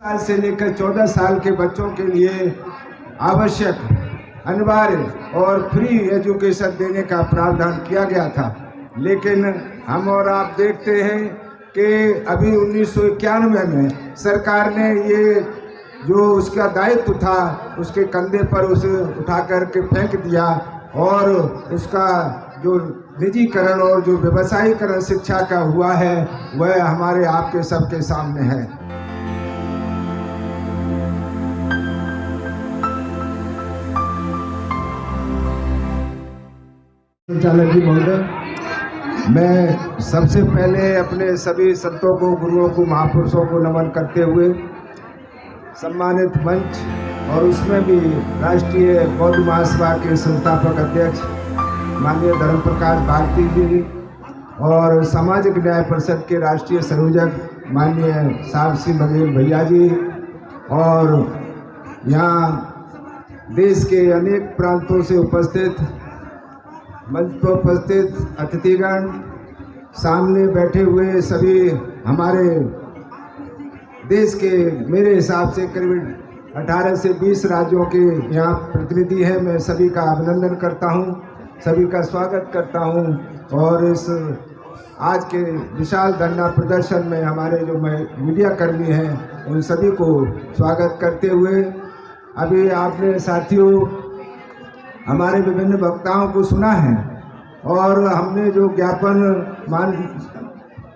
साल से लेकर 14 साल के बच्चों के लिए आवश्यक, अनिवार्य और फ्री एजुकेशन देने का प्रावधान किया गया था। लेकिन हम और आप देखते हैं कि अभी 1991 में सरकार ने ये जो उसका दायित्व था उसके कंधे पर उसे उठा कर के फेंक दिया और उसका जो निजीकरण और जो व्यवसायीकरण शिक्षा का हुआ है वह हमारे आपके सबके सामने है। संचालक जी महोदय, मैं सबसे पहले अपने सभी संतों को, गुरुओं को, महापुरुषों को नमन करते हुए सम्मानित मंच और उसमें भी राष्ट्रीय बौद्ध महासभा के संस्थापक अध्यक्ष माननीय धर्म प्रकाश भारती जी और सामाजिक न्याय परिषद के राष्ट्रीय संयोजक माननीय साहब सिंह बघेल भैया जी और यहाँ देश के अनेक प्रांतों से उपस्थित मंच पर उपस्थित अतिथिगण, सामने बैठे हुए सभी हमारे देश के मेरे हिसाब से करीब 18 से 20 राज्यों के यहाँ प्रतिनिधि हैं। मैं सभी का अभिनंदन करता हूँ, सभी का स्वागत करता हूँ और इस आज के विशाल धरना प्रदर्शन में हमारे जो मीडिया कर्मी हैं उन सभी को स्वागत करते हुए, अभी आपने साथियों हमारे विभिन्न वक्ताओं को सुना है और हमने जो ज्ञापन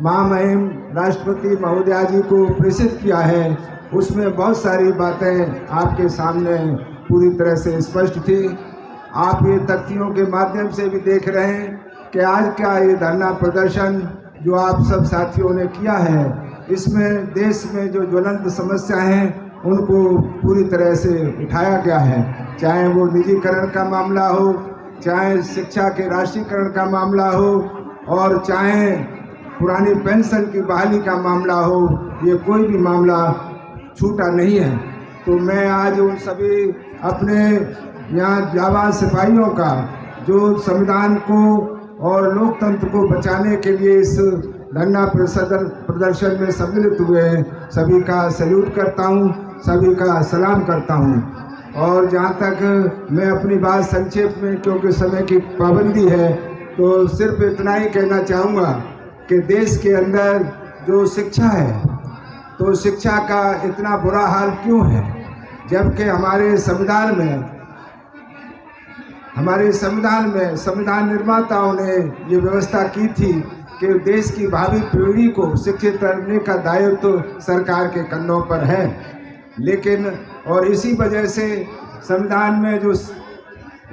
महामहिम राष्ट्रपति महोदया जी को प्रेषित किया है उसमें बहुत सारी बातें आपके सामने पूरी तरह से स्पष्ट थी। आप ये तथ्यों के माध्यम से भी देख रहे हैं कि आज का ये धरना प्रदर्शन जो आप सब साथियों ने किया है इसमें देश में जो ज्वलंत समस्या हैं उनको पूरी तरह से उठाया गया है, चाहे वो निजीकरण का मामला हो, चाहे शिक्षा के राष्ट्रीयकरण का मामला हो और चाहे पुरानी पेंशन की बहाली का मामला हो, ये कोई भी मामला छूटा नहीं है। तो मैं आज उन सभी अपने यहाँ जाबाज सिपाहियों का जो संविधान को और लोकतंत्र को बचाने के लिए इस धरना प्रदर्शन में सम्मिलित हुए हैं, सभी का सैल्यूट करता हूँ, सभी का सलाम करता हूँ। और जहाँ तक मैं अपनी बात संक्षेप में, क्योंकि समय की पाबंदी है, तो सिर्फ इतना ही कहना चाहूँगा कि देश के अंदर जो शिक्षा है तो शिक्षा का इतना बुरा हाल क्यों है, जबकि हमारे संविधान में संविधान निर्माताओं ने ये व्यवस्था की थी कि देश की भावी पीढ़ी को शिक्षित करने का दायित्व तो सरकार के कंधों पर है। लेकिन और इसी वजह से संविधान में जो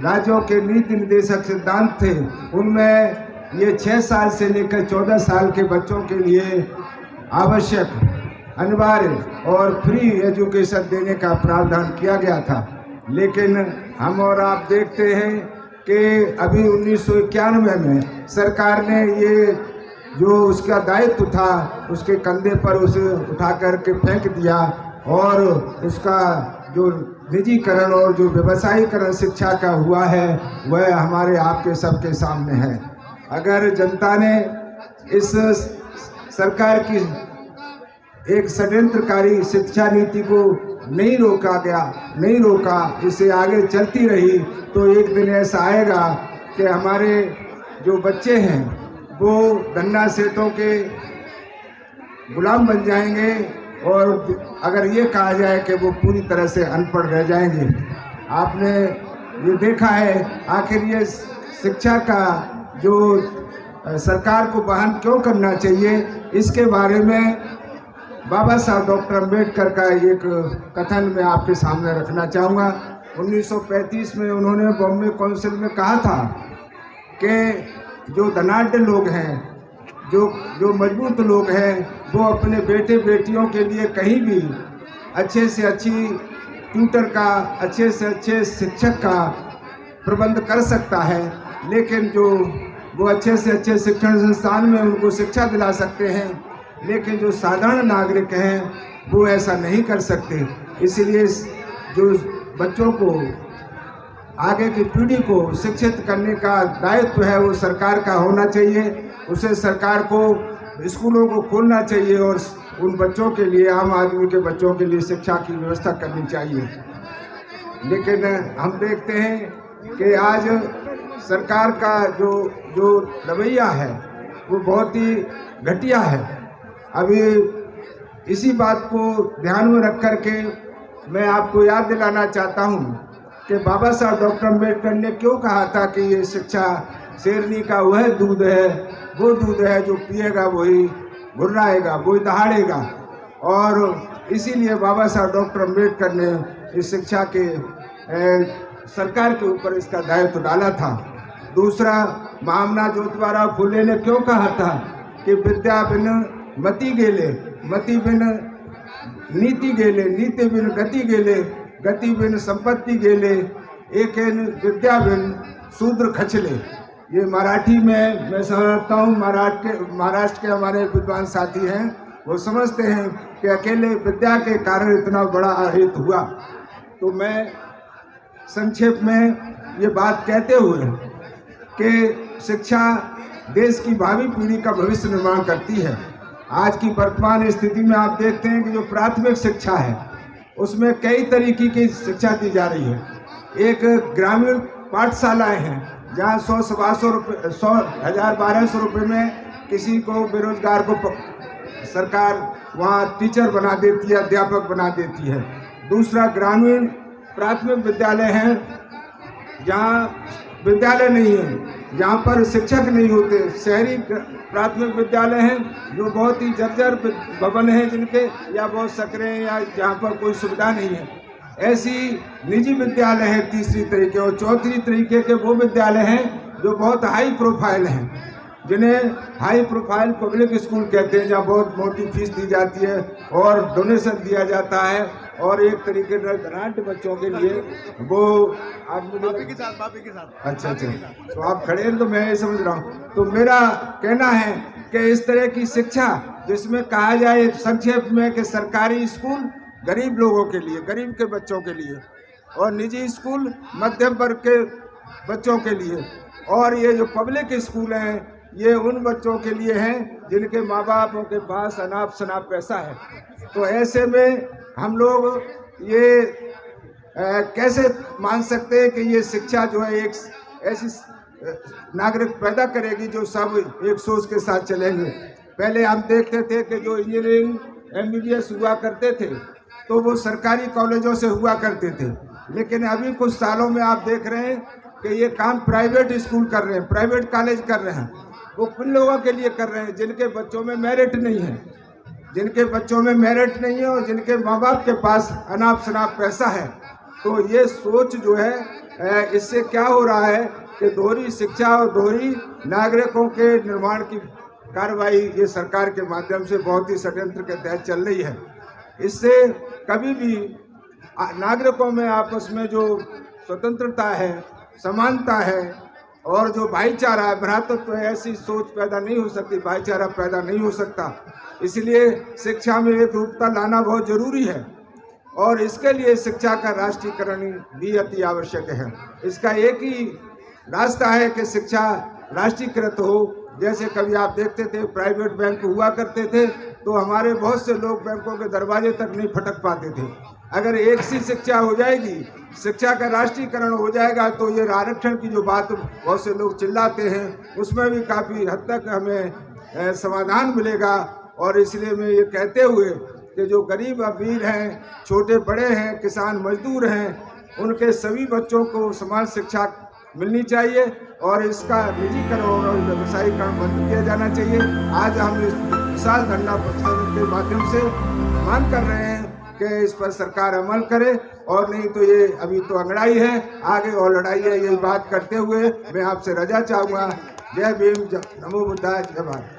राज्यों के नीति निर्देशक सिद्धांत थे उनमें ये 6 साल से लेकर 14 साल के बच्चों के लिए आवश्यक, अनिवार्य और फ्री एजुकेशन देने का प्रावधान किया गया था। लेकिन हम और आप देखते हैं कि अभी 1991 में सरकार ने ये जो उसका दायित्व था उसके कंधे पर उसे उठा कर के फेंक दिया और उसका जो निजीकरण और जो व्यवसायीकरण शिक्षा का हुआ है वह हमारे आपके सबके सामने है। अगर जनता ने इस सरकार की एक षड्यंत्रकारी शिक्षा नीति को नहीं रोका, इसे आगे चलती रही तो एक दिन ऐसा आएगा कि हमारे जो बच्चे हैं वो धन्ना सेठों के गुलाम बन जाएंगे और अगर ये कहा जाए कि वो पूरी तरह से अनपढ़ रह जाएंगे। आपने ये देखा है, आखिर ये शिक्षा का जो सरकार को बहाल क्यों करना चाहिए, इसके बारे में बाबा साहब डॉक्टर अम्बेडकर का एक कथन मैं आपके सामने रखना चाहूँगा। 1935 में उन्होंने बॉम्बे काउंसिल में कहा था कि जो धनाढ्य लोग हैं, जो मजबूत लोग हैं, वो अपने बेटे बेटियों के लिए कहीं भी अच्छे से अच्छी ट्यूटर का, अच्छे से अच्छे शिक्षक का प्रबंध कर सकता है, लेकिन जो वो अच्छे से अच्छे शिक्षण संस्थान में उनको शिक्षा दिला सकते हैं, लेकिन जो साधारण नागरिक हैं वो ऐसा नहीं कर सकते। इसलिए जो बच्चों को, आगे की पीढ़ी को शिक्षित करने का दायित्व है वो सरकार का होना चाहिए। उसे सरकार को स्कूलों को खोलना चाहिए और उन बच्चों के लिए, आम आदमी के बच्चों के लिए शिक्षा की व्यवस्था करनी चाहिए। लेकिन हम देखते हैं कि आज सरकार का जो रवैया है वो बहुत ही घटिया है। अभी इसी बात को ध्यान में रख कर के मैं आपको याद दिलाना चाहता हूँ कि बाबा साहब डॉक्टर अम्बेडकर ने क्यों कहा था कि ये शिक्षा शेरनी का वह दूध है, वो दूध है जो पिएगा वही गुर्राएगा, वही दहाड़ेगा। और इसीलिए बाबा साहब डॉक्टर अम्बेडकर ने इस शिक्षा के सरकार के ऊपर इसका दायित्व डाला था। दूसरा, महामना ज्योतिबा फुले ने क्यों कहा था कि विद्या बिन मति गेले, मति बिन नीति गेले, नीति बिन गति गेले, गति बिन संपत्ति गेले, एक विद्या बिन शूद्र खचले। ये मराठी में मैं समझता हूँ, महाराष्ट्र के हमारे विद्वान साथी हैं, वो समझते हैं कि अकेले विद्या के कारण इतना बड़ा अहित हुआ। तो मैं संक्षेप में ये बात कहते हुए कि शिक्षा देश की भावी पीढ़ी का भविष्य निर्माण करती है। आज की वर्तमान स्थिति में आप देखते हैं कि जो प्राथमिक शिक्षा है उसमें कई तरीके की शिक्षा दी जा रही है। एक ग्रामीण पाठशालाएं हैं जहाँ 100-125 रुपये, 100-1200 रुपये में किसी को बेरोजगार को सरकार वहाँ टीचर बना देती है, अध्यापक बना देती है। दूसरा, ग्रामीण प्राथमिक विद्यालय हैं जहाँ विद्यालय नहीं है, जहाँ पर शिक्षक नहीं होते। शहरी प्राथमिक विद्यालय हैं जो बहुत ही जर्जर भवन हैं जिनके, या बहुत सकरे हैं, या जहाँ पर कोई सुविधा नहीं है। ऐसी निजी विद्यालय हैं तीसरी तरीके। और चौथी तरीके के वो विद्यालय हैं जो बहुत हाई प्रोफाइल हैं, जिन्हें हाई प्रोफाइल पब्लिक स्कूल कहते हैं, जहाँ बहुत मोटी फीस दी जाती है और डोनेशन दिया जाता है और एक तरीके से ग्रांट बच्चों के लिए वो आप माफी के साथ अच्छा, तो आप खड़े हैं तो मैं ये समझ रहा हूँ। तो मेरा कहना है कि इस तरह की शिक्षा जिसमें कहा जाए संक्षेप में कि सरकारी स्कूल गरीब लोगों के लिए, गरीब के बच्चों के लिए, और निजी स्कूल मध्यम वर्ग के बच्चों के लिए, और ये जो पब्लिक स्कूल हैं ये उन बच्चों के लिए हैं जिनके माँ बापों के पास अनाप शनाप पैसा है। तो ऐसे में हम लोग ये कैसे मान सकते हैं कि ये शिक्षा जो है एक ऐसी नागरिक पैदा करेगी जो सब एक सोच के साथ चलेंगे। पहले हम देखते थे कि जो इंजीनियरिंग MBBS हुआ करते थे तो वो सरकारी कॉलेजों से हुआ करते थे, लेकिन अभी कुछ सालों में आप देख रहे हैं कि ये काम प्राइवेट स्कूल कर रहे हैं, प्राइवेट कॉलेज कर रहे हैं। वो उन लोगों के लिए कर रहे हैं जिनके बच्चों में मेरिट नहीं है, जिनके बच्चों में मेरिट नहीं है और जिनके माँ बाप के पास अनाप शनाप पैसा है। तो ये सोच जो है इससे क्या हो रहा है कि दोहरी शिक्षा और दोहरी नागरिकों के निर्माण की कार्रवाई ये सरकार के माध्यम से बहुत ही षड्यंत्र के तहत चल रही है। इससे कभी भी नागरिकों में आपस में जो स्वतंत्रता है, समानता है और जो भाईचारा है, भ्रातृत्व है, ऐसी सोच पैदा नहीं हो सकती, भाईचारा पैदा नहीं हो सकता। इसलिए शिक्षा में एक रूपता लाना बहुत जरूरी है और इसके लिए शिक्षा का राष्ट्रीयकरण भी अति आवश्यक है। इसका एक ही रास्ता है कि शिक्षा राष्ट्रीयकृत हो। जैसे कभी आप देखते थे प्राइवेट बैंक हुआ करते थे तो हमारे बहुत से लोग बैंकों के दरवाजे तक नहीं फटक पाते थे। अगर एक सी शिक्षा हो जाएगी, शिक्षा का राष्ट्रीयकरण हो जाएगा तो ये आरक्षण की जो बात बहुत से लोग चिल्लाते हैं उसमें भी काफ़ी हद तक हमें समाधान मिलेगा। और इसलिए मैं ये कहते हुए कि जो गरीब अमीर हैं, छोटे बड़े हैं, किसान मजदूर हैं, उनके सभी बच्चों को समान शिक्षा मिलनी चाहिए और इसका निजीकरण और व्यवसायीकरण बंद किया जाना चाहिए। आज हम इस विशाल धरना प्रदर्शन के माध्यम से मांग कर रहे हैं कि इस पर सरकार अमल करे और नहीं तो ये अभी तो अंगड़ाई है, आगे और लड़ाई है। यही बात करते हुए मैं आपसे रजा चाहूँगा। जय भीम, नमो बुद्धाय, जय भारत।